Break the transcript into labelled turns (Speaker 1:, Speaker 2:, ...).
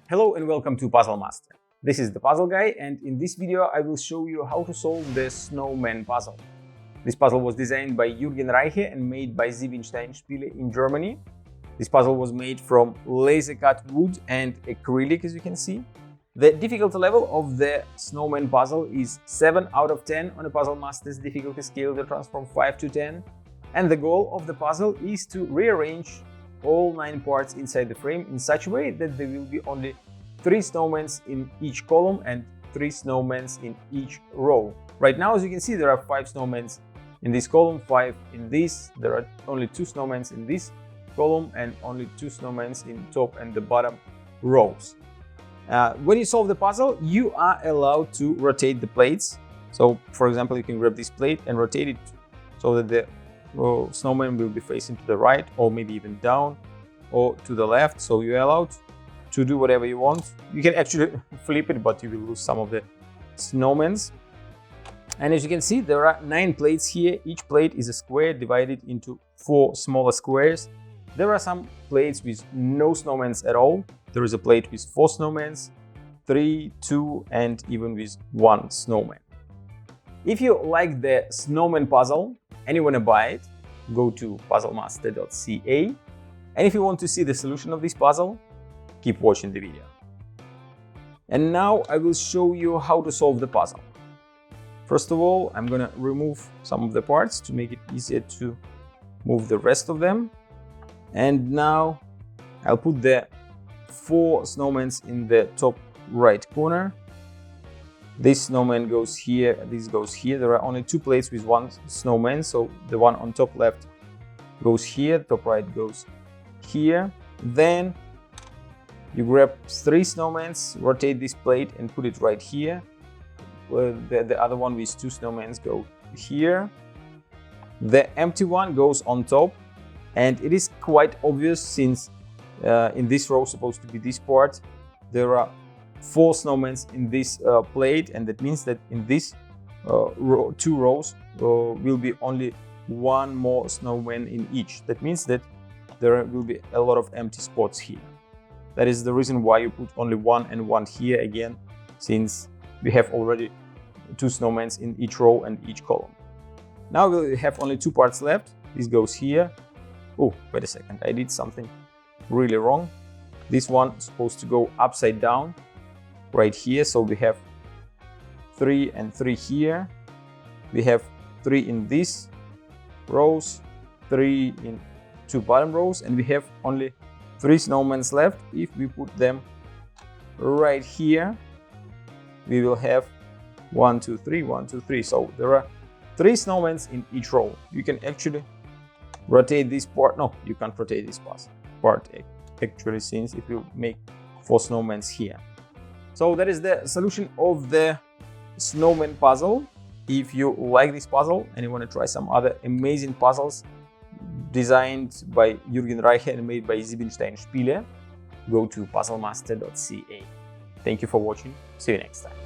Speaker 1: Hello and welcome to Puzzle Master. This is the Puzzle Guy, and in this video I will show you how to solve the Snowmen puzzle. This puzzle was designed by Jürgen Reiche and made by Siebenstein Spiele in Germany. This puzzle was made from laser cut wood and acrylic, as you can see. The difficulty level of the Snowmen puzzle is 7 out of 10 on a Puzzle Master's difficulty scale that runs from 5 to 10. And the goal of the puzzle is to rearrange all 9 parts inside the frame in such a way that there will be only 3 snowmen in each column and 3 snowmen in each row. Right now, as you can see, there are 5 snowmen in this column, 5 in this. There are only 2 snowmen in this column and only 2 snowmen in top and the bottom rows. When you solve the puzzle, you are allowed to rotate the plates. So, for example, you can grab this plate and rotate it so that the snowman will be facing to the right, or maybe even down or to the left. So you're allowed to do whatever you want. You can actually flip it, but you will lose some of the snowmen. And as you can see, there are 9 plates here. Each plate is a square divided into 4 smaller squares. There are some plates with no snowmen at all. There is a plate with 4 snowmen, 3, 2, and even with 1 snowman. If you like the Snowmen puzzle and you want to buy it, go to puzzlemaster.ca. And if you want to see the solution of this puzzle, keep watching the video. And now I will show you how to solve the puzzle. First of all, I'm gonna remove some of the parts to make it easier to move the rest of them. And now I'll put the 4 snowmen in the top right corner. This snowman goes here, this goes here. There are only 2 plates with 1 snowman, so the one on top left goes here, top right goes here. Then you grab 3 snowmen, rotate this plate and put it right here. The other one with 2 snowmen go here. The empty one goes on top, and it is quite obvious since in this row supposed to be this part, there are 4 snowmen in this plate, and that means that in these 2 rows will be only 1 more snowman in each. That means that there will be a lot of empty spots here. That is the reason why you put only 1 and 1 here again, since we have already 2 snowmen in each row and each column. Now we have only 2 parts left. This goes here. Oh, wait a second, I did something really wrong. This one is supposed to go upside down right here, so we have 3 and 3 here. We have 3 in these rows, 3 in 2 bottom rows, and we have only 3 snowmen left. If we put them right here, we will have 1, 2, 3, 1, 2, 3. So there are 3 snowmen in each row. You can actually rotate this part. No, you can't rotate this part actually, since it will make 4 snowmen here. So that is the solution of the Snowmen puzzle. If you like this puzzle and you want to try some other amazing puzzles designed by Jürgen Reiche and made by Siebenstein Spiele, go to puzzlemaster.ca. Thank you for watching. See you next time.